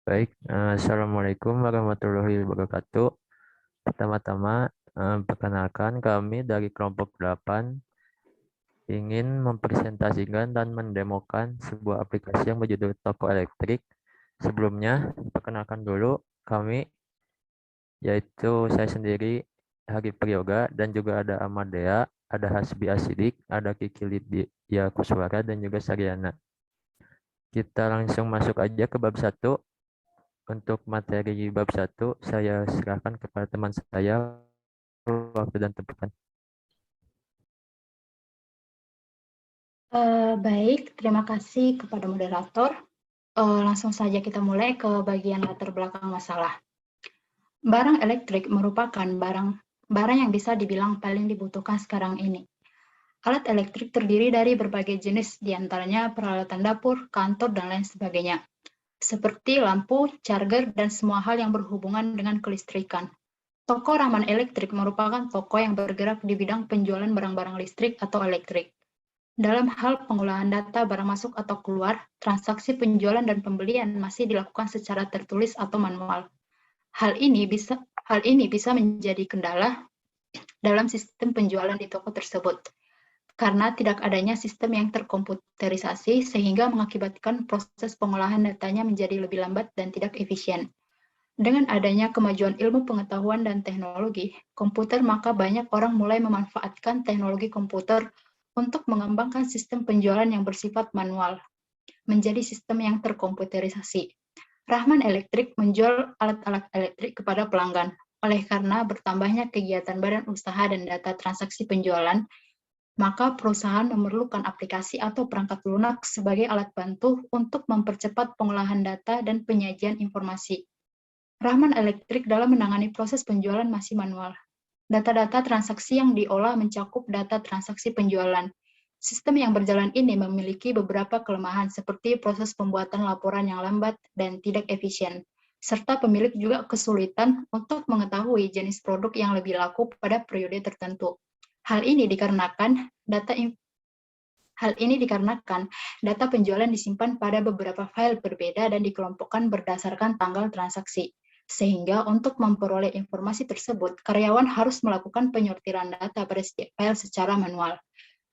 Baik, Assalamualaikum warahmatullahi wabarakatuh. Pertama-tama, perkenalkan kami dari kelompok 8 ingin mempresentasikan dan mendemokan sebuah aplikasi yang berjudul Toko Elektrik. Sebelumnya, perkenalkan dulu kami, yaitu saya sendiri, Hari Priyoga, dan juga ada Amadea, ada Hasbi Asidik, ada Kiki Lydia Kuswara, dan juga Saryana. Kita langsung masuk aja ke bab 1. Untuk materi bab 1, saya serahkan kepada teman saya waktu dan tempat. Baik, terima kasih kepada moderator. Langsung saja kita mulai ke bagian latar belakang masalah. Barang elektrik merupakan barang yang bisa dibilang paling dibutuhkan sekarang ini. Alat elektrik terdiri dari berbagai jenis, diantaranya peralatan dapur, kantor, dan lain sebagainya. Seperti lampu, charger, dan semua hal yang berhubungan dengan kelistrikan. Toko Rahman Elektrik merupakan toko yang bergerak di bidang penjualan barang-barang listrik atau elektrik. Dalam hal pengolahan data barang masuk atau keluar, transaksi penjualan dan pembelian masih dilakukan secara tertulis atau manual. Hal ini bisa menjadi kendala dalam sistem penjualan di toko tersebut, karena tidak adanya sistem yang terkomputerisasi sehingga mengakibatkan proses pengolahan datanya menjadi lebih lambat dan tidak efisien. Dengan adanya kemajuan ilmu pengetahuan dan teknologi komputer, maka banyak orang mulai memanfaatkan teknologi komputer untuk mengembangkan sistem penjualan yang bersifat manual menjadi sistem yang terkomputerisasi. Rahman Elektrik menjual alat-alat elektrik kepada pelanggan. Oleh karena bertambahnya kegiatan badan usaha dan data transaksi penjualan, maka perusahaan memerlukan aplikasi atau perangkat lunak sebagai alat bantu untuk mempercepat pengolahan data dan penyajian informasi. Rahman Elektrik dalam menangani proses penjualan masih manual. Data-data transaksi yang diolah mencakup data transaksi penjualan. Sistem yang berjalan ini memiliki beberapa kelemahan seperti proses pembuatan laporan yang lambat dan tidak efisien, serta pemilik juga kesulitan untuk mengetahui jenis produk yang lebih laku pada periode tertentu. Hal ini dikarenakan data penjualan disimpan pada beberapa file berbeda dan dikelompokkan berdasarkan tanggal transaksi. Sehingga untuk memperoleh informasi tersebut, karyawan harus melakukan penyortiran data pada setiap file secara manual.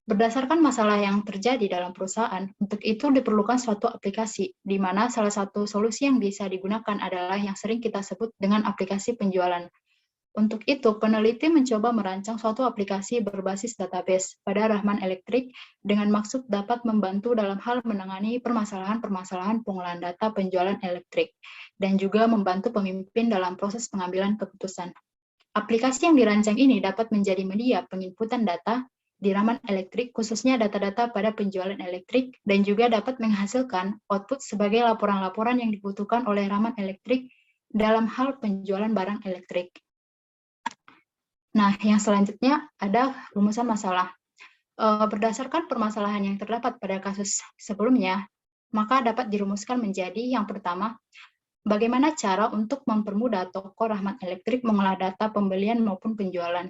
Berdasarkan masalah yang terjadi dalam perusahaan, untuk itu diperlukan suatu aplikasi, di mana salah satu solusi yang bisa digunakan adalah yang sering kita sebut dengan aplikasi penjualan. Untuk itu, peneliti mencoba merancang suatu aplikasi berbasis database pada Rahman Elektrik dengan maksud dapat membantu dalam hal menangani permasalahan-permasalahan pengolahan data penjualan elektrik dan juga membantu pemimpin dalam proses pengambilan keputusan. Aplikasi yang dirancang ini dapat menjadi media penginputan data di Rahman Elektrik, khususnya data-data pada penjualan elektrik, dan juga dapat menghasilkan output sebagai laporan-laporan yang dibutuhkan oleh Rahman Elektrik dalam hal penjualan barang elektrik. Nah, yang selanjutnya ada rumusan masalah. Berdasarkan permasalahan yang terdapat pada kasus sebelumnya, maka dapat dirumuskan menjadi yang pertama, bagaimana cara untuk mempermudah toko Rahman Elektrik mengolah data pembelian maupun penjualan.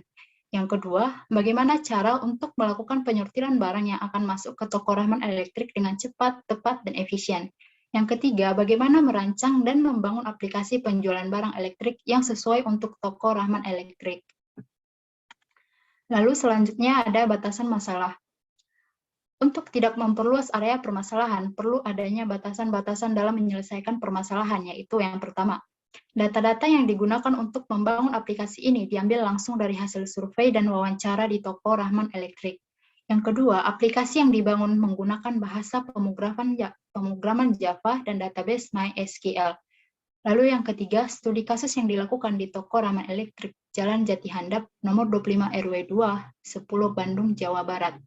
Yang kedua, bagaimana cara untuk melakukan penyortiran barang yang akan masuk ke toko Rahman Elektrik dengan cepat, tepat, dan efisien. Yang ketiga, bagaimana merancang dan membangun aplikasi penjualan barang elektrik yang sesuai untuk toko Rahman Elektrik. Lalu selanjutnya ada batasan masalah. Untuk tidak memperluas area permasalahan, perlu adanya batasan-batasan dalam menyelesaikan permasalahan, yaitu yang pertama, data-data yang digunakan untuk membangun aplikasi ini diambil langsung dari hasil survei dan wawancara di toko Rahman Elektrik. Yang kedua, aplikasi yang dibangun menggunakan bahasa pemrograman Java dan database MySQL. Lalu yang ketiga, studi kasus yang dilakukan di toko Rahman Elektrik, Jalan Jati Handap, nomor 25 RW 2, 10 Bandung, Jawa Barat.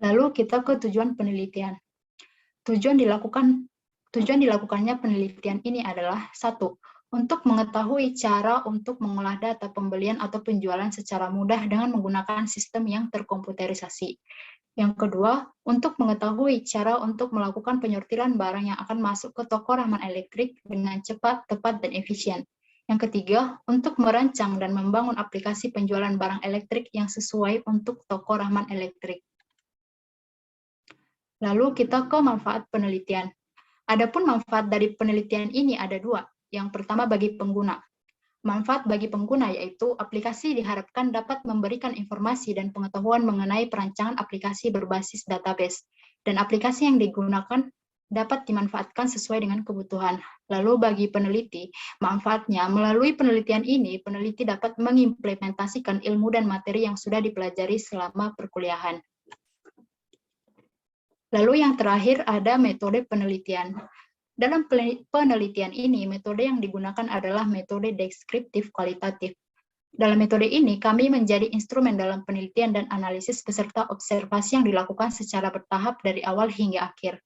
Lalu kita ke tujuan penelitian. Tujuan dilakukannya penelitian ini adalah 1. Untuk mengetahui cara untuk mengolah data pembelian atau penjualan secara mudah dengan menggunakan sistem yang terkomputerisasi. Yang kedua, untuk mengetahui cara untuk melakukan penyortiran barang yang akan masuk ke toko Rahman Elektrik dengan cepat, tepat, dan efisien. Yang ketiga, untuk merancang dan membangun aplikasi penjualan barang elektrik yang sesuai untuk toko Rahman Elektrik. Lalu kita ke manfaat penelitian. Adapun manfaat dari penelitian ini ada dua. Yang pertama bagi pengguna. Manfaat bagi pengguna yaitu aplikasi diharapkan dapat memberikan informasi dan pengetahuan mengenai perancangan aplikasi berbasis database, dan aplikasi yang digunakan dapat dimanfaatkan sesuai dengan kebutuhan. Lalu bagi peneliti, manfaatnya melalui penelitian ini, peneliti dapat mengimplementasikan ilmu dan materi yang sudah dipelajari selama perkuliahan. Lalu yang terakhir ada metode penelitian. Dalam penelitian ini, metode yang digunakan adalah metode deskriptif kualitatif. Dalam metode ini, kami menjadi instrumen dalam penelitian dan analisis beserta observasi yang dilakukan secara bertahap dari awal hingga akhir.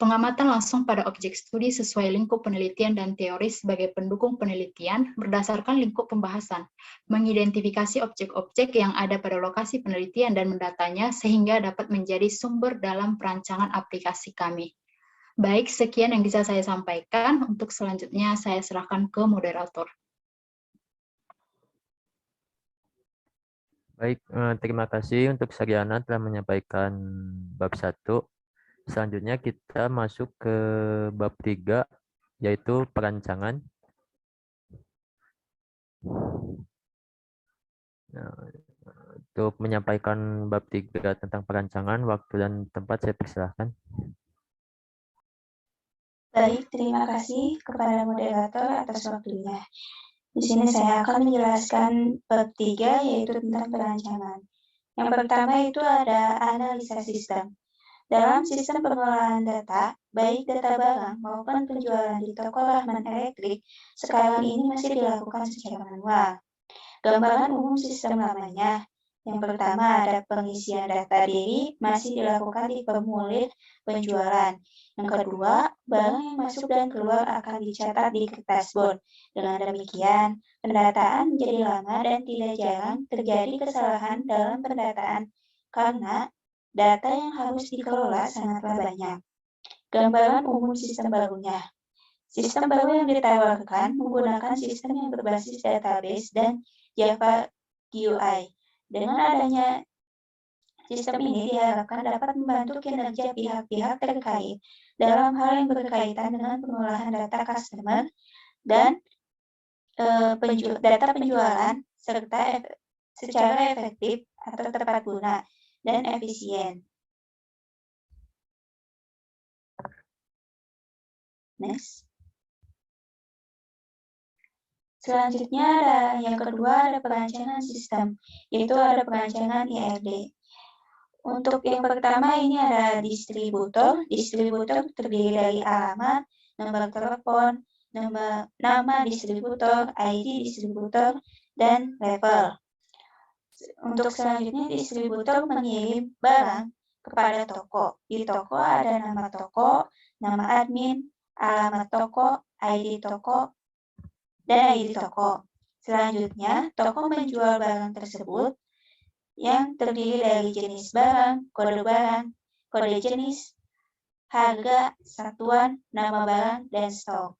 Pengamatan langsung pada objek studi sesuai lingkup penelitian dan teori sebagai pendukung penelitian berdasarkan lingkup pembahasan, mengidentifikasi objek-objek yang ada pada lokasi penelitian dan mendatanya sehingga dapat menjadi sumber dalam perancangan aplikasi kami. Baik, sekian yang bisa saya sampaikan. Untuk selanjutnya saya serahkan ke moderator. Baik, terima kasih untuk Saryana telah menyampaikan bab 1. Selanjutnya kita masuk ke bab 3, yaitu perancangan. Nah, untuk menyampaikan bab 3 tentang perancangan, waktu dan tempat saya persilahkan. Baik, terima kasih kepada moderator atas waktunya. Di sini saya akan menjelaskan bab 3, yaitu tentang perancangan. Yang pertama itu ada analisa sistem. Dalam sistem pengelolaan data, baik data barang maupun penjualan di toko Rahman Elektrik, sekarang ini masih dilakukan secara manual. Gambaran umum sistem lamanya. Yang pertama ada pengisian data diri masih dilakukan di formulir penjualan. Yang kedua, barang yang masuk dan keluar akan dicatat di kertas bond. Dengan demikian, pendataan menjadi lama dan tidak jarang terjadi kesalahan dalam pendataan karena data yang harus dikelola sangatlah banyak. Gambaran umum sistem barunya. Sistem baru yang ditawarkan menggunakan sistem yang berbasis database dan Java GUI. Dengan adanya sistem ini diharapkan dapat membantu kinerja pihak-pihak terkait dalam hal yang berkaitan dengan pengolahan data customer dan data penjualan serta secara efektif atau tepat guna dan efisien. Next. Selanjutnya ada yang kedua ada perancangan sistem, yaitu ada perancangan IRD. Untuk yang pertama ini ada distributor. Distributor terdiri dari alamat, nomor telepon, nama distributor, ID distributor, dan level. Untuk selanjutnya distributor mengirim barang kepada toko. Di toko ada nama toko, nama admin, alamat toko, ID toko, dan ID toko. Selanjutnya, toko menjual barang tersebut yang terdiri dari jenis barang, kode jenis, harga, satuan, nama barang, dan stok.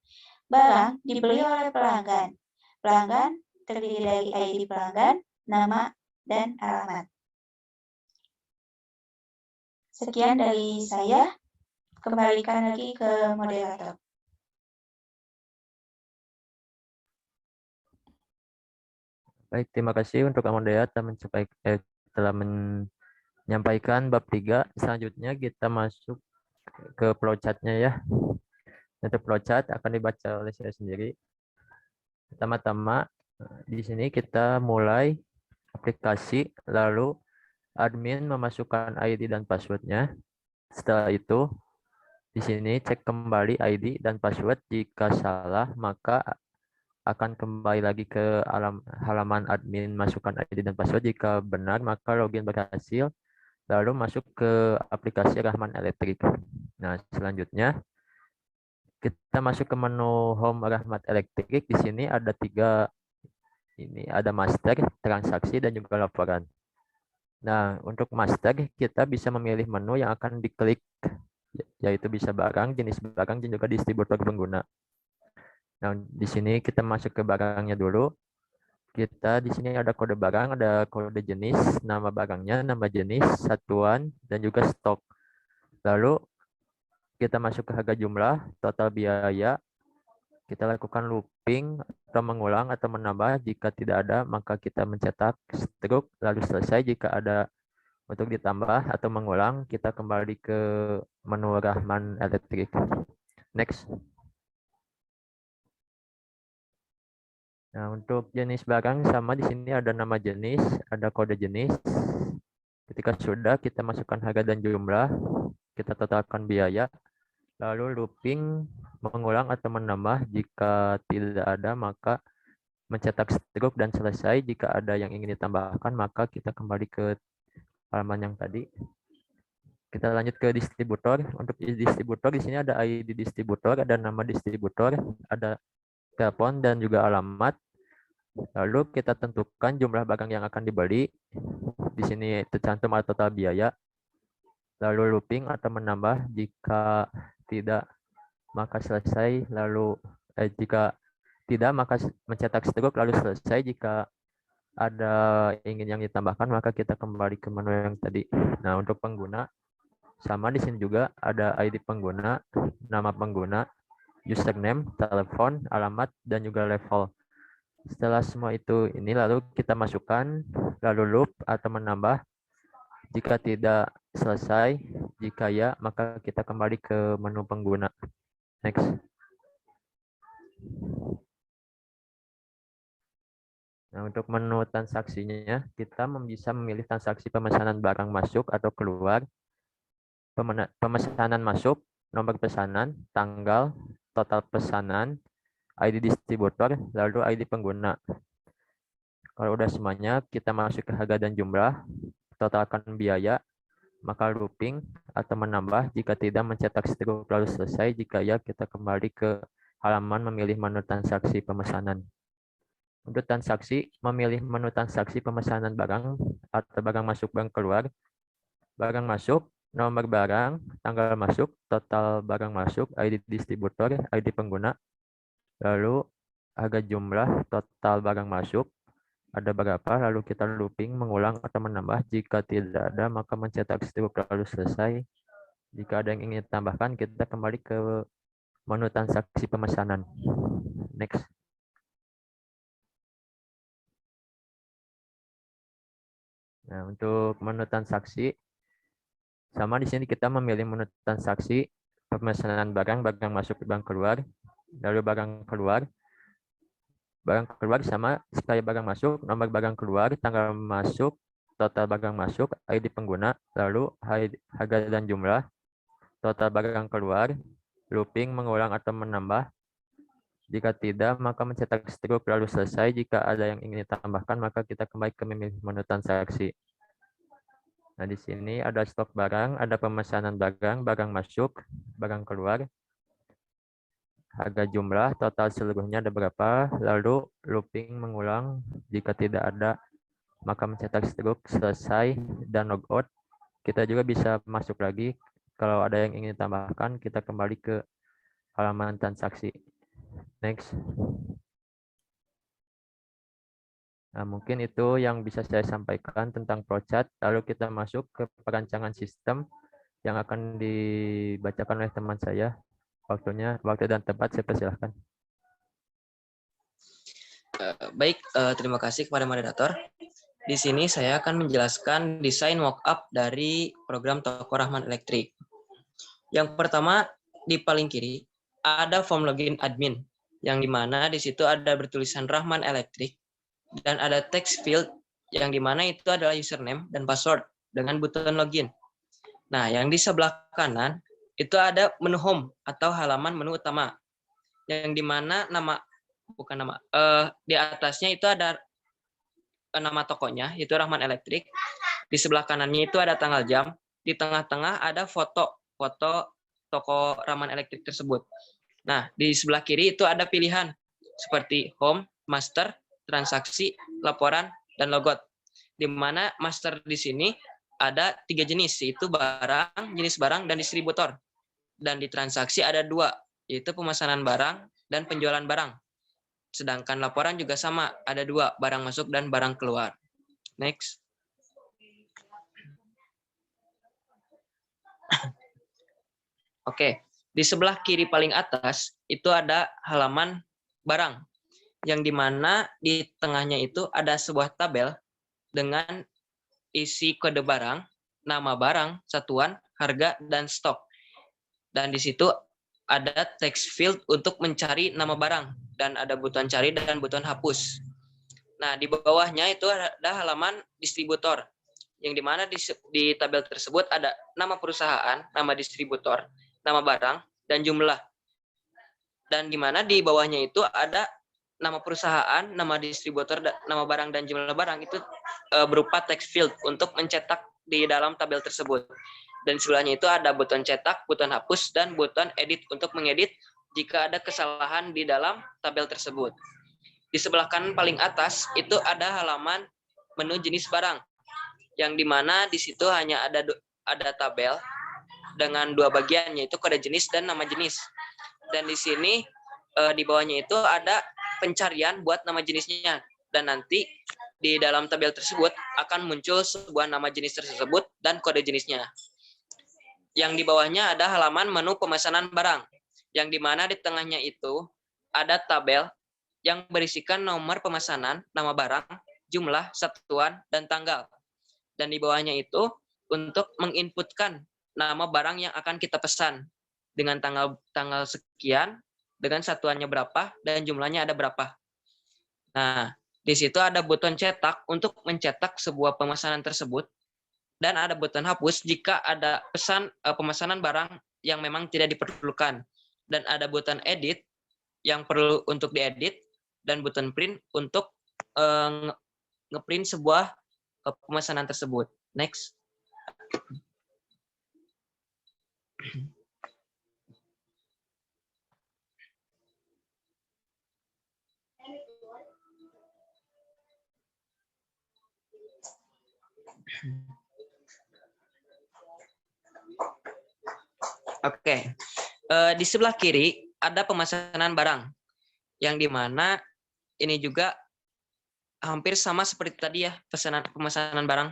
Barang dibeli oleh pelanggan. Pelanggan terdiri dari ID pelanggan, nama, dan alamat. Sekian dari saya. Kembalikan lagi ke moderator. Baik, terima kasih untuk moderator telah menyampaikan bab 3. Selanjutnya kita masuk ke flowchart-nya ya. Untuk flowchart akan dibaca oleh saya sendiri. Pertama-tama di sini kita mulai aplikasi, lalu admin memasukkan ID dan password-nya. Setelah itu di sini cek kembali ID dan password. Jika salah maka akan kembali lagi ke halaman admin, masukkan ID dan password. Jika benar maka login berhasil, lalu masuk ke aplikasi Rahman Elektrik. Nah, selanjutnya kita masuk ke menu Home Rahmat Elektrik. Di sini ada 3, ini ada master, transaksi, dan juga laporan. Nah, untuk master kita bisa memilih menu yang akan diklik, yaitu bisa barang, jenis barang, dan juga distributor pengguna. Nah, di sini kita masuk ke barangnya dulu. Kita di sini ada kode barang, ada kode jenis, nama barangnya, nama jenis, satuan, dan juga stok. Lalu kita masuk ke harga jumlah, total biaya, kita lakukan looping atau mengulang atau menambah. Jika tidak ada, maka kita mencetak struk, lalu selesai. Jika ada untuk ditambah atau mengulang, kita kembali ke menu Rahman Elektrik. Next. Nah, untuk jenis barang sama di sini ada nama jenis, ada kode jenis. Ketika sudah, kita masukkan harga dan jumlah, kita totalkan biaya, lalu looping, mengulang atau menambah. Jika tidak ada, maka mencetak struk dan selesai. Jika ada yang ingin ditambahkan, maka kita kembali ke halaman yang tadi. Kita lanjut ke distributor. Untuk distributor di sini ada ID distributor, ada nama distributor, ada telepon dan juga alamat. Lalu kita tentukan jumlah barang yang akan dibeli. Di sini tercantum total biaya. Lalu looping atau menambah. Jika tidak, maka selesai. Lalu jika tidak, maka mencetak struk lalu selesai. Jika ada ingin yang ditambahkan, maka kita kembali ke menu yang tadi. Nah, untuk pengguna sama di sini juga ada ID pengguna, nama pengguna, username, telepon, alamat, dan juga level. Setelah semua itu ini lalu kita masukkan, lalu loop atau menambah. Jika tidak selesai, jika ya, maka kita kembali ke menu pengguna. Next. Nah, untuk menu transaksinya, kita bisa memilih transaksi pemesanan barang masuk atau keluar, pemesanan masuk, nomor pesanan, tanggal, total pesanan, ID distributor, lalu ID pengguna. Kalau udah semuanya, kita masuk ke harga dan jumlah, totalkan biaya, maka looping atau menambah. Jika tidak, mencetak struk lalu selesai. Jika ya, kita kembali ke halaman memilih menu transaksi pemesanan. Untuk transaksi, memilih menu transaksi pemesanan barang atau barang masuk, barang keluar. Barang masuk, nomor barang, tanggal masuk, total barang masuk, ID distributor, ID pengguna, lalu harga jumlah, total barang masuk, ada berapa, lalu kita looping, mengulang atau menambah. Jika tidak ada, maka mencetak struk lalu selesai. Jika ada yang ingin ditambahkan, kita kembali ke menu transaksi pemesanan. Next. Nah, untuk menu transaksi, sama di sini kita memilih menu transaksi pemesanan barang, barang masuk, barang keluar, lalu barang keluar. Barang keluar sama sekali barang masuk, nomor barang keluar, tanggal masuk, total barang masuk, ID pengguna, lalu harga dan jumlah, total barang keluar, looping, mengulang atau menambah. Jika tidak, maka mencetak struk lalu selesai. Jika ada yang ingin ditambahkan, maka kita kembali ke memilih menu transaksi. Nah, di sini ada stok barang, ada pemesanan barang, barang masuk, barang keluar, harga jumlah, total seluruhnya ada berapa, lalu looping, mengulang. Jika tidak ada, maka mencetak struk, selesai, dan logout. Kita juga bisa masuk lagi. Kalau ada yang ingin ditambahkan, kita kembali ke halaman transaksi. Next. Nah, mungkin itu yang bisa saya sampaikan tentang Flowchart. Lalu kita masuk ke perancangan sistem yang akan dibacakan oleh teman saya. Waktu dan tempat saya persilahkan. Baik, terima kasih kepada moderator. Di sini saya akan menjelaskan desain mockup dari program Toko Rahman Elektrik. Yang pertama, di paling kiri ada form login admin, yang dimana di situ ada bertulisan Rahman Elektrik, dan ada text field yang dimana itu adalah username dan password dengan button login. Nah, yang di sebelah kanan itu ada menu home atau halaman menu utama, yang dimana di atasnya itu ada nama tokonya, yaitu Rahman Elektrik. Di sebelah kanannya itu ada tanggal jam. Di tengah-tengah ada foto toko Rahman Elektrik tersebut. Nah, di sebelah kiri itu ada pilihan seperti home, master, transaksi, laporan, dan logout. Di mana master di sini ada 3 jenis, yaitu barang, jenis barang, dan distributor. Dan di transaksi ada 2, yaitu pemesanan barang dan penjualan barang. Sedangkan laporan juga sama, ada 2, barang masuk dan barang keluar. Next. Oke, Di sebelah kiri paling atas itu ada halaman barang, yang dimana di tengahnya itu ada sebuah tabel dengan isi kode barang, nama barang, satuan, harga, dan stok. Dan di situ ada text field untuk mencari nama barang, dan ada button cari dan button hapus. Nah, di bawahnya itu ada halaman distributor, yang dimana di tabel tersebut ada nama perusahaan, nama distributor, nama barang, dan jumlah. Dan dimana di bawahnya itu ada nama perusahaan, nama distributor, nama barang, dan jumlah barang itu berupa text field untuk mencetak di dalam tabel tersebut. Dan sebelahnya itu ada button cetak, button hapus, dan button edit untuk mengedit jika ada kesalahan di dalam tabel tersebut. Di sebelah kanan paling atas itu ada halaman menu jenis barang, yang dimana di situ hanya ada tabel dengan dua bagian, yaitu kode jenis dan nama jenis. Dan di sini di bawahnya itu ada pencarian buat nama jenisnya, dan nanti di dalam tabel tersebut akan muncul sebuah nama jenis tersebut dan kode jenisnya. Yang di bawahnya ada halaman menu pemesanan barang, yang dimana di tengahnya itu ada tabel yang berisikan nomor pemesanan, nama barang, jumlah, satuan, dan tanggal. Dan di bawahnya itu untuk menginputkan nama barang yang akan kita pesan dengan tanggal sekian, dengan satuannya berapa, dan jumlahnya ada berapa. Nah, di situ ada button cetak untuk mencetak sebuah pemesanan tersebut, dan ada button hapus jika ada pemesanan barang yang memang tidak diperlukan. Dan ada button edit yang perlu untuk diedit, dan button print untuk ngeprint sebuah pemesanan tersebut. Next. Oke. Di sebelah kiri ada pemesanan barang, yang dimana ini juga hampir sama seperti tadi ya, pemesanan barang.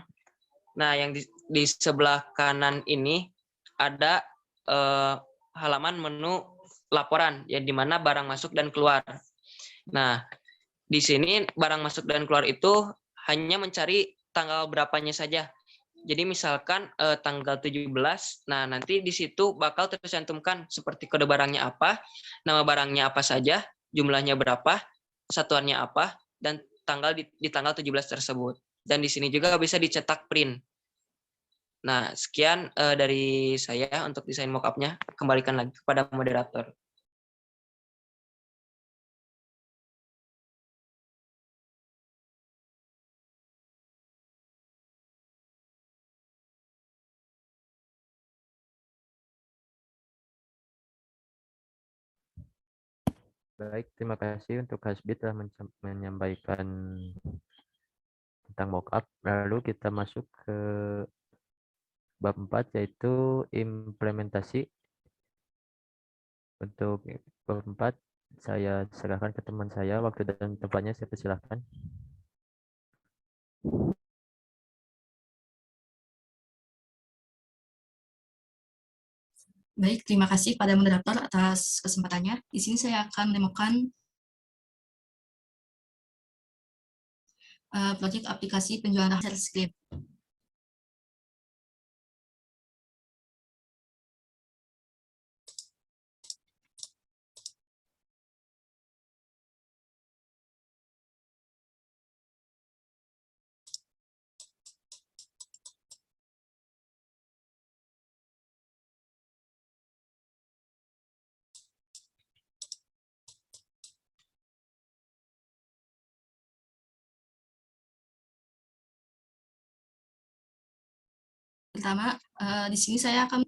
Nah, yang di sebelah kanan ini ada halaman menu laporan, yang dimana barang masuk dan keluar. Nah, di sini barang masuk dan keluar itu hanya mencari tanggal berapanya saja. Jadi misalkan tanggal 17, nah nanti di situ bakal tercantumkan seperti kode barangnya apa, nama barangnya apa saja, jumlahnya berapa, satuannya apa, dan tanggal di tanggal 17 tersebut. Dan di sini juga bisa dicetak print. Nah, sekian dari saya untuk desain mockup-nya. Kembalikan lagi kepada moderator. Baik, terima kasih untuk Hasbi telah menyampaikan tentang mockup. Lalu kita masuk ke bab 4, yaitu implementasi. Untuk bab 4, saya serahkan ke teman saya. Waktu dan tempatnya saya persilahkan. Baik, terima kasih pada moderator atas kesempatannya. Di sini saya akan menemukan proyek aplikasi penjualan rahasia script. Pertama, di sini saya akan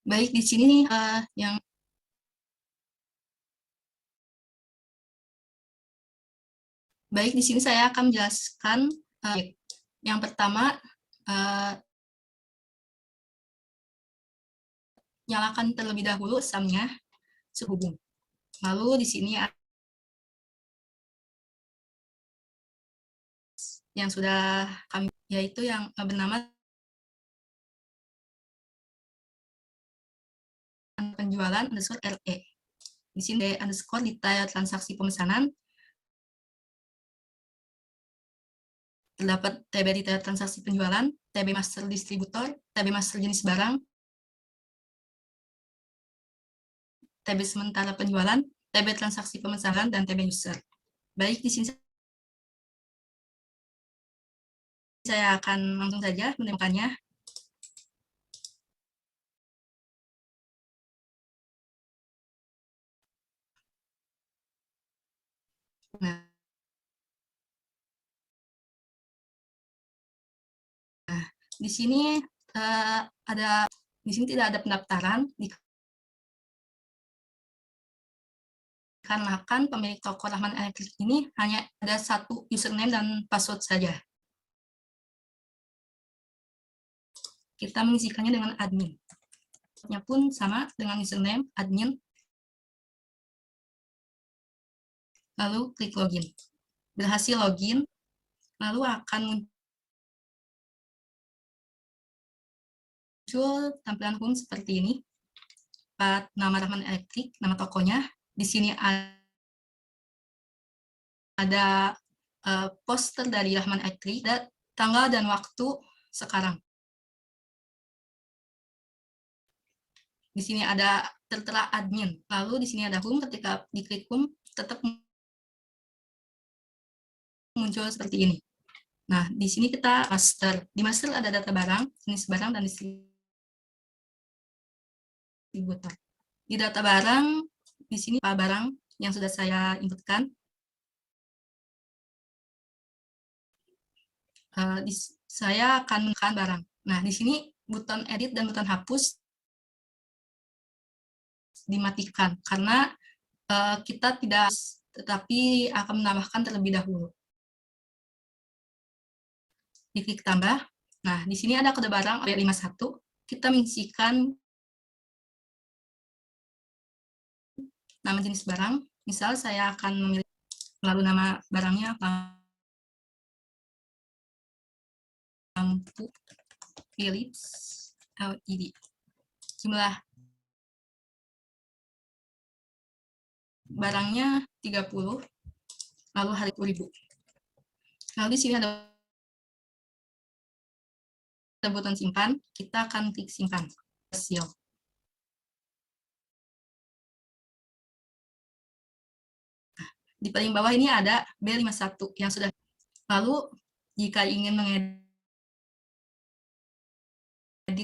Baik, di sini yang baik di sini saya akan menjelaskan yang pertama, nyalakan terlebih dahulu SAM-nya sehubung. Lalu di sini yang sudah kami, yaitu yang bernama penjualan underscore RE. Di sini underscore detail transaksi pemesanan, terdapat TB detail transaksi penjualan, TB master distributor, TB master jenis barang, TB sementara penjualan, TB transaksi pemesanan, dan TB user. Baik, di sini saya akan langsung saja menemukannya. Nah, di sini di sini tidak ada pendaftaran dikarenakan pemilik toko Rahman Elektrik ini hanya ada satu username dan password saja. Kita mengisikannya dengan admin. Nya pun sama dengan username admin. Lalu klik login. Berhasil login, lalu akan muncul tampilan home seperti ini. Nama Rahman Elektrik, nama tokonya. Di sini ada poster dari Rahman Elektrik, tanggal dan waktu sekarang. Di sini ada tertera admin. Lalu di sini ada home, ketika diklik home, tetap muncul seperti ini. Nah, di sini kita master. Di master ada data barang, jenis barang, dan distributor. Di data barang, di sini barang yang sudah saya inputkan. Saya akan menekan barang. Nah, di sini button edit dan button hapus dimatikan karena kita tidak, tetapi akan menambahkan terlebih dahulu. Diklik tambah. Nah, di sini ada kode barang OB51. Kita mengisikan nama jenis barang. Misal saya akan memilih, lalu nama barangnya lampu Philips LED. Jumlah barangnya 30, lalu hari 1000. Lalu di sini ada button simpan, kita akan klik simpan. Hasil. Di paling bawah ini ada B51 yang sudah. Lalu jika ingin mengedit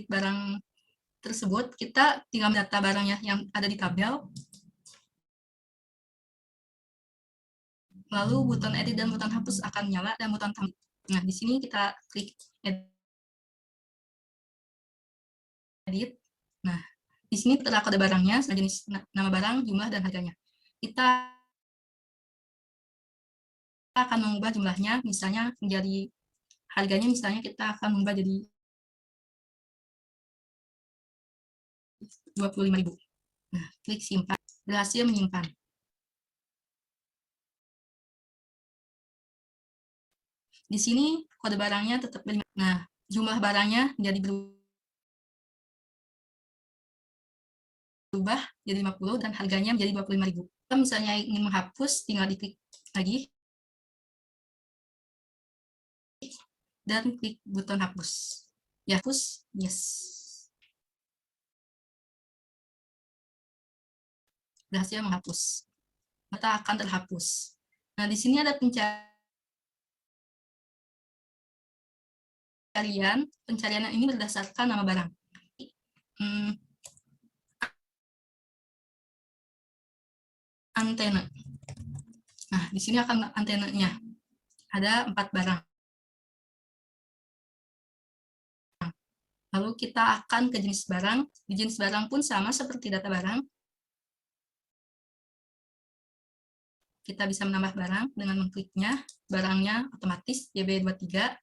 barang tersebut, kita tinggal mendata barangnya yang ada di tabel. Lalu button edit dan button hapus akan nyala dan button tambah. Nah, di sini kita klik edit. Nah, di sini terdapat kode barangnya, jenis nama barang, jumlah, dan harganya. Kita akan mengubah jumlahnya, misalnya menjadi harganya, misalnya kita akan mengubah jadi 25.000. Nah, klik simpan. Berhasil menyimpan. Di sini kode barangnya tetap berubah. Nah, jumlah barangnya jadi berubah jadi 50 dan harganya menjadi 25.000. Kalau misalnya ingin menghapus, tinggal diklik lagi dan klik button hapus. Ya, hapus, yes. Berhasil menghapus. Maka akan terhapus. Nah, di sini ada pencarian. Pencarian ini berdasarkan nama barang. Antena. Nah, di sini akan antenanya. Ada 4 barang. Lalu kita akan ke jenis barang. Di jenis barang pun sama seperti data barang. Kita bisa menambah barang dengan mengkliknya. Barangnya otomatis JB23.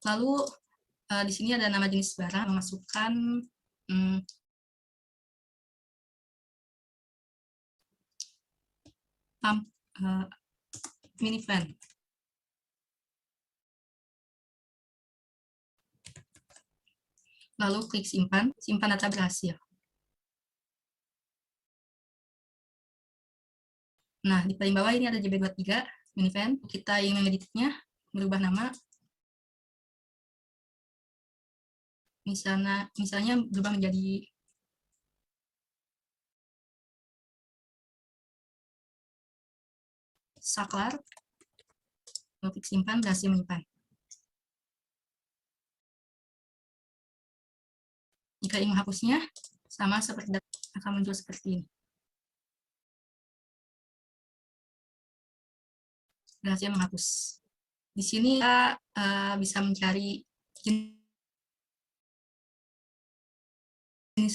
Lalu di sini ada nama jenis barang, memasukkan minivan. Lalu klik simpan data berhasil. Nah, di paling bawah ini ada JB23 minivan. Kita ingin mengeditnya, merubah nama. Misalnya berubah menjadi saklar. Lalu klik simpan, berhasil menyimpan. Jika ingin menghapusnya, sama seperti akan muncul seperti ini. Berhasil menghapus. Di sini kita bisa mencari jenis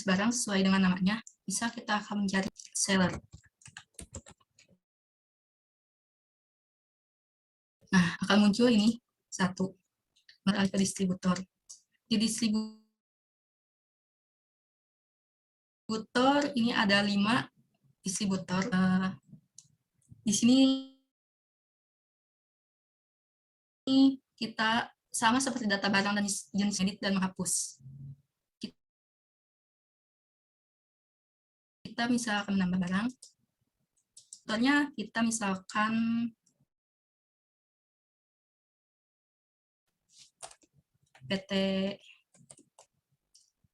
barang sesuai dengan namanya. Bisa kita akan mencari seller. Nah, akan muncul ini satu. Beralih ke distributor. Di distributor ini ada 5 distributor. Di sini kita sama seperti data barang dan jenis edit dan menghapus. Kita misalkan menambah barang. Contohnya kita misalkan PT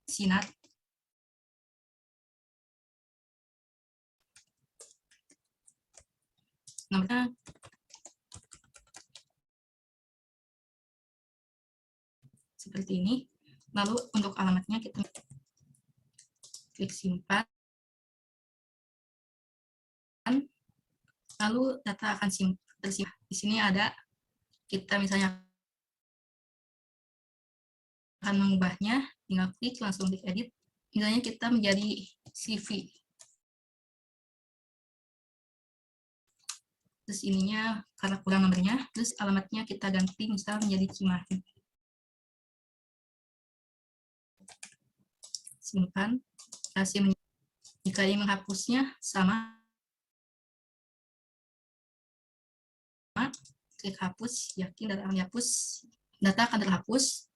Sinar. Namanya seperti ini. Lalu untuk alamatnya kita klik simpan. Lalu data akan tersimpan. Di sini ada, kita misalnya akan mengubahnya, tinggal klik, langsung klik edit. Misalnya kita menjadi CV. Terus ininya karena kurang nomornya, terus alamatnya kita ganti misal menjadi Cimahi. Simpan, hasil. Jika ingin menghapusnya sama, klik hapus, yakin data akan dihapus, data akan terhapus.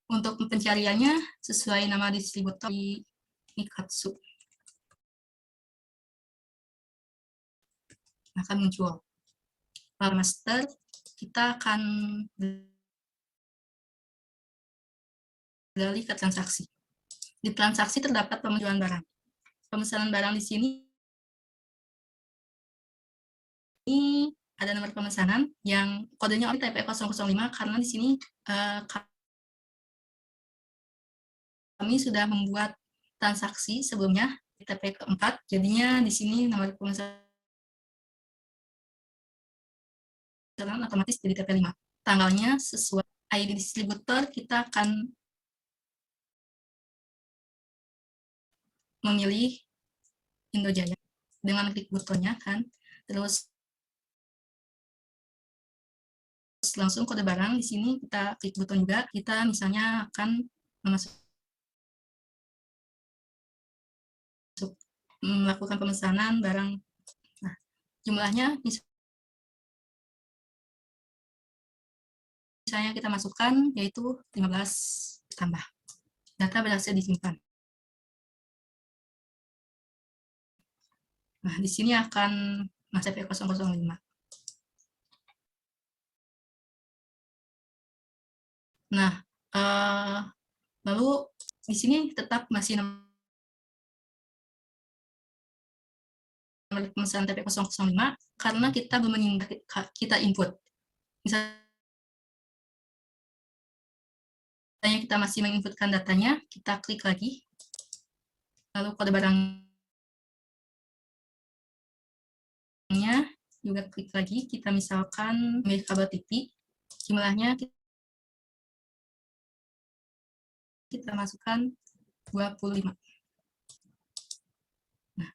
Untuk pencariannya sesuai nama distributor di Nikatsu. Akan muncul. File master, kita akan beralih ke transaksi. Di transaksi terdapat penjualan barang. Pemesanan barang di sini ini ada nomor pemesanan yang kodenya OTP 005 karena di sini kami sudah membuat transaksi sebelumnya di TP keempat, jadinya di sini nomor pemesanan otomatis jadi TP5. Tanggalnya sesuai ID distributor, kita akan memilih Indojaya dengan klik butonnya kan, terus langsung kode barang. Di sini kita klik buton juga, kita misalnya akan melakukan pemesanan barang. Nah, jumlahnya misalnya kita masukkan yaitu 15 tambah. Data berhasil disimpan. Nah, di sini akan TP 005. Nah, lalu di sini tetap masih nomor pemesanan TP 005 karena kita belum kita input. Misalnya kita masih menginputkan datanya, kita klik lagi. Lalu kode barangnya juga klik lagi, kita misalkan milih kabel TV, jumlahnya kita masukkan 25. Nah,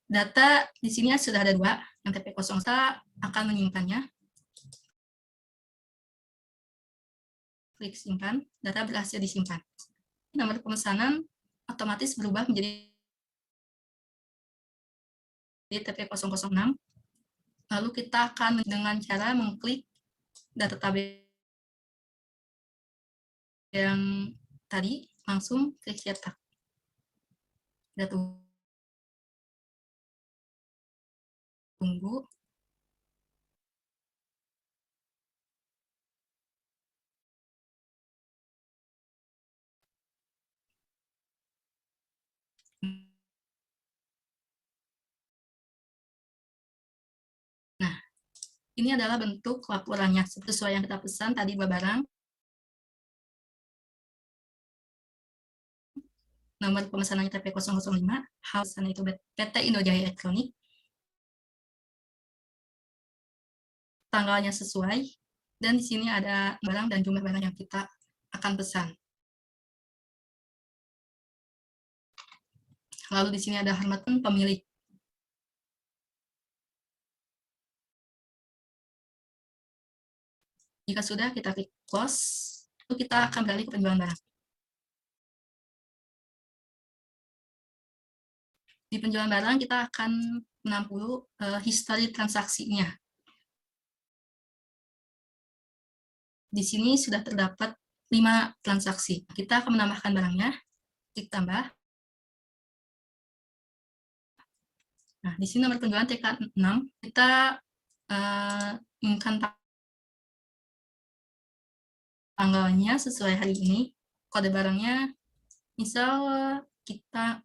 data di sini sudah ada 2, yang TP01 kita akan menyimpannya. Klik simpan, data berhasil disimpan. Nomor pemesanan otomatis berubah menjadi TP006. Lalu kita akan dengan cara mengklik data tabel yang tadi, langsung klik cetak. Kita tunggu. Nah, ini adalah bentuk laporannya sesuai yang kita pesan tadi 2 barang. Nomor pemesanannya TP005, pemesanan itu PT Indojaya Elektronik. Tanggalnya sesuai, dan di sini ada barang dan jumlah barang yang kita akan pesan. Lalu di sini ada halaman pemilik. Jika sudah, kita klik close, lalu kita akan beralih ke penjualan barang. Di penjualan barang, kita akan menampung histori transaksinya. Di sini sudah terdapat 5 transaksi. Kita akan menambahkan barangnya, klik tambah. Nah, di sini nomor penjualan TK6, kita inginkan tanggalnya sesuai hari ini, kode barangnya, misal kita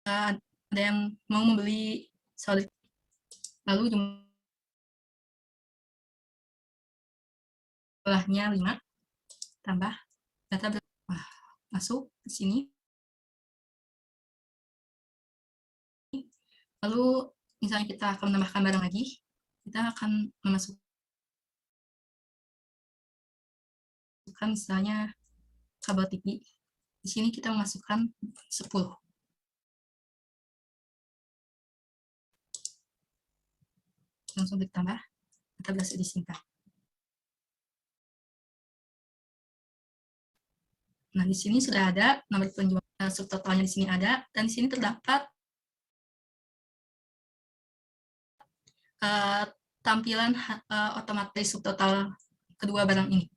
ada yang mau membeli solid, lalu jumlahnya 5, tambah data masuk ke sini. Lalu misalnya kita akan menambahkan barang lagi, kita akan memasukkan misalnya kabel TV. Di sini kita memasukkan 10. Langsung klik tambah, data berhasil disimpan. Nah, di sini sudah ada nomor penjual, subtotalnya di sini ada, dan di sini terdapat tampilan otomatis subtotal kedua barang ini.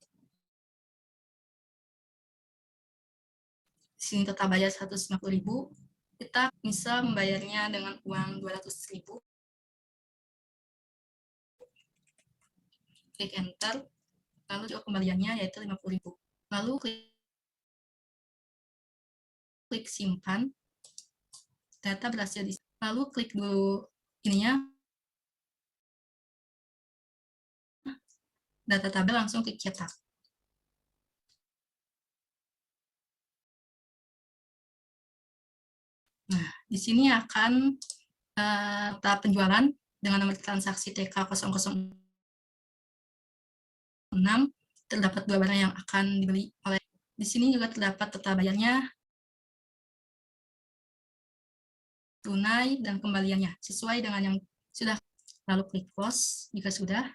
Di sini total bayar 150.000, kita bisa membayarnya dengan uang 200.000. Klik enter, lalu juga kembaliannya yaitu 50.000. Lalu klik simpan, data berhasil disimpan. Lalu klik dulu ininya, data tabel, langsung klik cetak. Nah, di sini akan tahap penjualan dengan nomor transaksi TK006, terdapat 2 barang yang akan dibeli oleh. Di sini juga terdapat total bayarnya, tunai, dan kembaliannya sesuai dengan yang sudah. Lalu klik close jika sudah.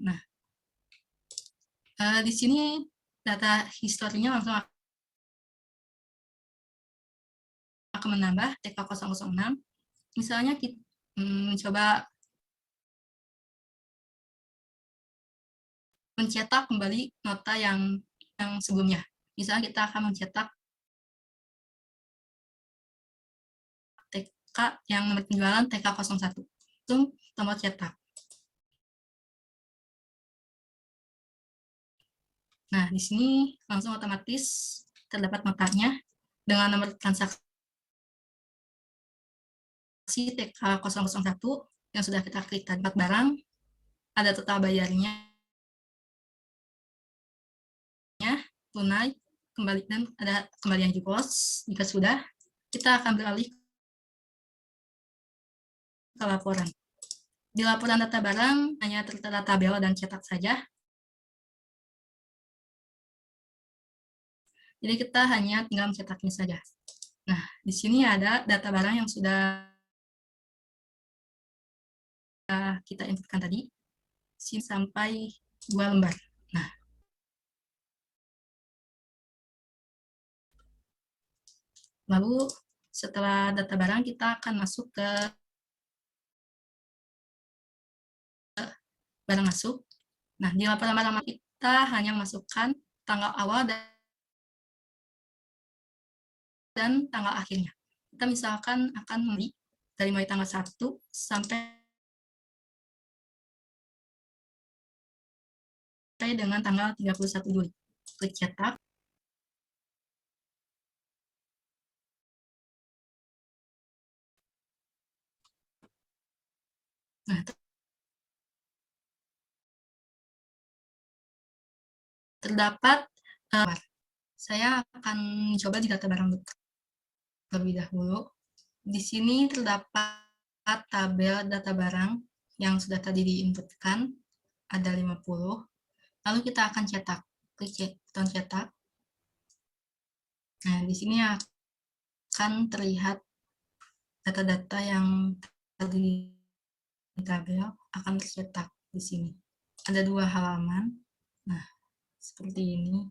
Nah, di sini data historinya langsung akan menambah TK006. Misalnya kita mencoba mencetak kembali nota yang sebelumnya. Misalnya kita akan mencetak TK yang nomor penjualan TK01. Langsung tombol cetak. Nah, di sini langsung otomatis terdapat notanya dengan nomor transaksi TK001 yang sudah kita klik tadi. Barang, ada total bayarnya, tunai, kembali dan ada kembalian JPOS. Jika sudah, kita akan beralih ke laporan. Di laporan data barang hanya tertera tabel dan cetak saja. Jadi kita hanya tinggal mencetaknya saja. Nah, di sini ada data barang yang sudah kita inputkan tadi, sampai 2 lembar. Nah, lalu setelah data barang kita akan masuk ke barang masuk. Nah, di laporan barang kita hanya masukkan tanggal awal dan tanggal akhirnya. Kita misalkan akan membeli dari mulai tanggal 1 sampai dengan tanggal 31 Juli. Klik cetak. Nah, terdapat, saya akan mencoba di data barang terlebih dahulu. Di sini terdapat tabel data barang yang sudah tadi diinputkan, ada 50. Lalu kita akan cetak. Klik button cetak. Nah, di sini akan terlihat data-data yang tadi di tabel akan tercetak di sini. Ada 2 halaman. Nah, seperti ini.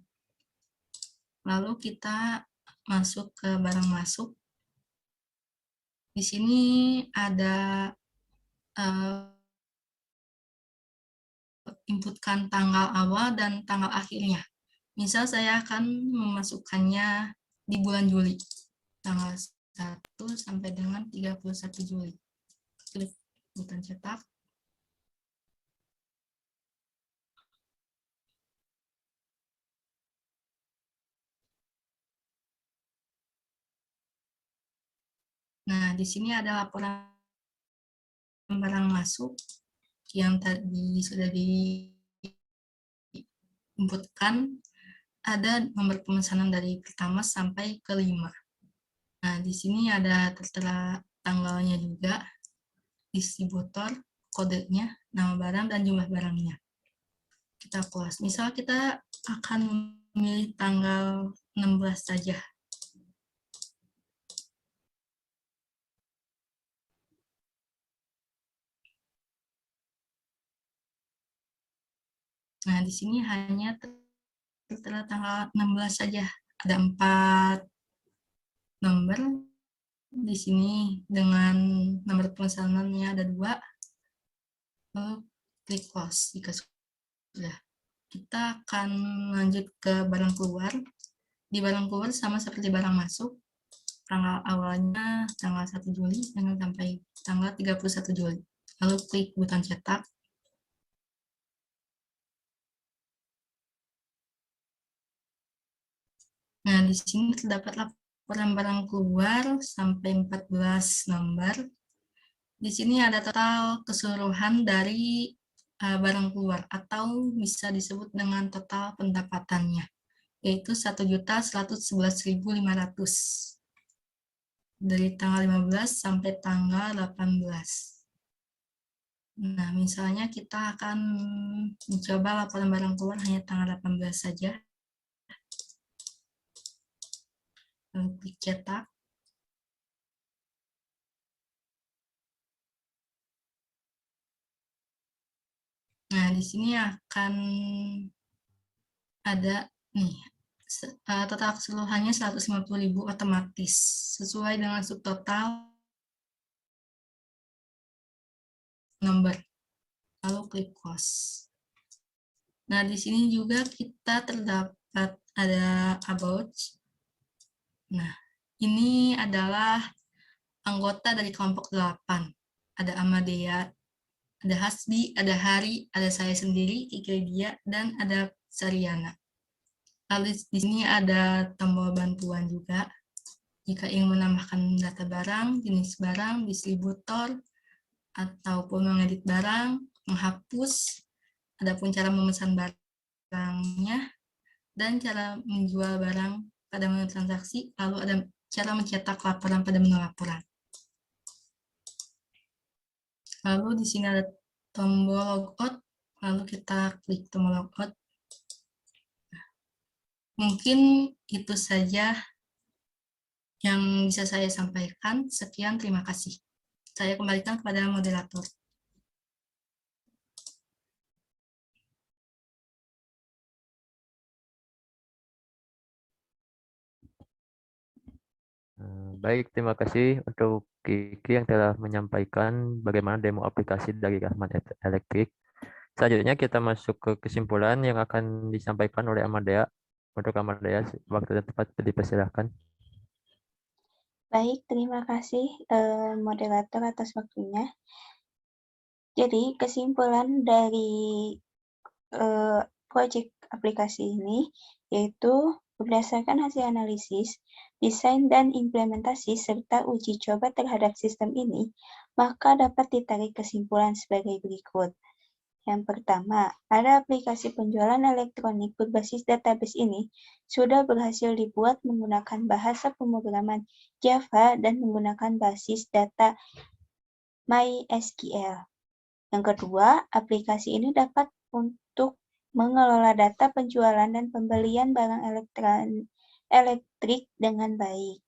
Lalu kita masuk ke barang masuk. Di sini ada inputkan tanggal awal dan tanggal akhirnya. Misal saya akan memasukkannya di bulan Juli, tanggal 1 sampai dengan 31 Juli. Klik button cetak. Nah, di sini ada laporan barang masuk yang tadi sudah diinputkan. Ada nomor pemesanan dari pertama sampai ke 5. Nah, di sini ada tertera tanggalnya juga, distributor, kodenya, nama barang, dan jumlah barangnya. Kita close. Misal kita akan memilih tanggal 16 saja. Nah, di sini hanya tertera tanggal 16 saja. Ada 4 nomor di sini dengan nomor pemesanannya ada 2. Lalu klik close jika sudah. Kita akan lanjut ke barang keluar. Di barang keluar sama seperti barang masuk. Tanggal awalnya tanggal 1 Juli dengan sampai tanggal 31 Juli. Lalu klik button cetak. Nah, di sini terdapat laporan barang keluar sampai 14 nomor. Di sini ada total keseluruhan dari barang keluar atau bisa disebut dengan total pendapatannya, yaitu 1.111.500 dari tanggal 15 sampai tanggal 18. Nah, misalnya kita akan mencoba laporan barang keluar hanya tanggal 18 saja. Lalu klik cetak. Nah, di sini akan ada nih total keseluruhannya 150.000 otomatis sesuai dengan subtotal nomor. Lalu klik close. Nah, di sini juga kita terdapat ada about. Nah, ini adalah anggota dari kelompok 8. Ada Amadea, ada Hasbi, ada Hari, ada saya sendiri, Ikridia, dan ada Sariana. Lalu di sini ada tombol bantuan juga. Jika ingin menambahkan data barang, jenis barang, distributor, ataupun mengedit barang, menghapus, adapun cara memesan barangnya, dan cara menjual barang pada menu transaksi, lalu ada cara mencetak laporan pada menu laporan. Lalu di sini ada tombol logout, lalu kita klik tombol logout. Mungkin itu saja yang bisa saya sampaikan. Sekian, terima kasih. Saya kembalikan kepada moderator. Baik, terima kasih untuk Kiki yang telah menyampaikan bagaimana demo aplikasi dari Rahman Elektrik. Selanjutnya kita masuk ke kesimpulan yang akan disampaikan oleh Amadea. Untuk Amadea, waktu dan tempat dipersilahkan. Baik, terima kasih moderator atas waktunya. Jadi kesimpulan dari proyek aplikasi ini yaitu berdasarkan hasil analisis, desain dan implementasi serta uji coba terhadap sistem ini, maka dapat ditarik kesimpulan sebagai berikut. Yang pertama, ada aplikasi penjualan elektronik berbasis database ini sudah berhasil dibuat menggunakan bahasa pemrograman Java dan menggunakan basis data MySQL. Yang kedua, aplikasi ini dapat untuk mengelola data penjualan dan pembelian barang elektrik dengan baik.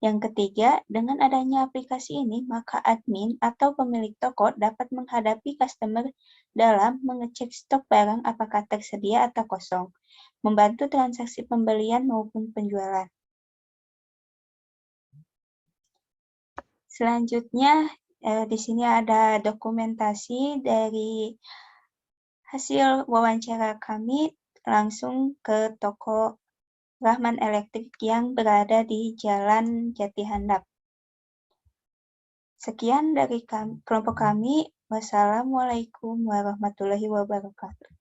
Yang ketiga, dengan adanya aplikasi ini, maka admin atau pemilik toko dapat menghadapi customer dalam mengecek stok barang apakah tersedia atau kosong, membantu transaksi pembelian maupun penjualan. Selanjutnya, di sini ada dokumentasi dari hasil wawancara kami langsung ke toko Rahman Elektrik yang berada di Jalan Jati Handap. Sekian dari kelompok kami. Wassalamualaikum warahmatullahi wabarakatuh.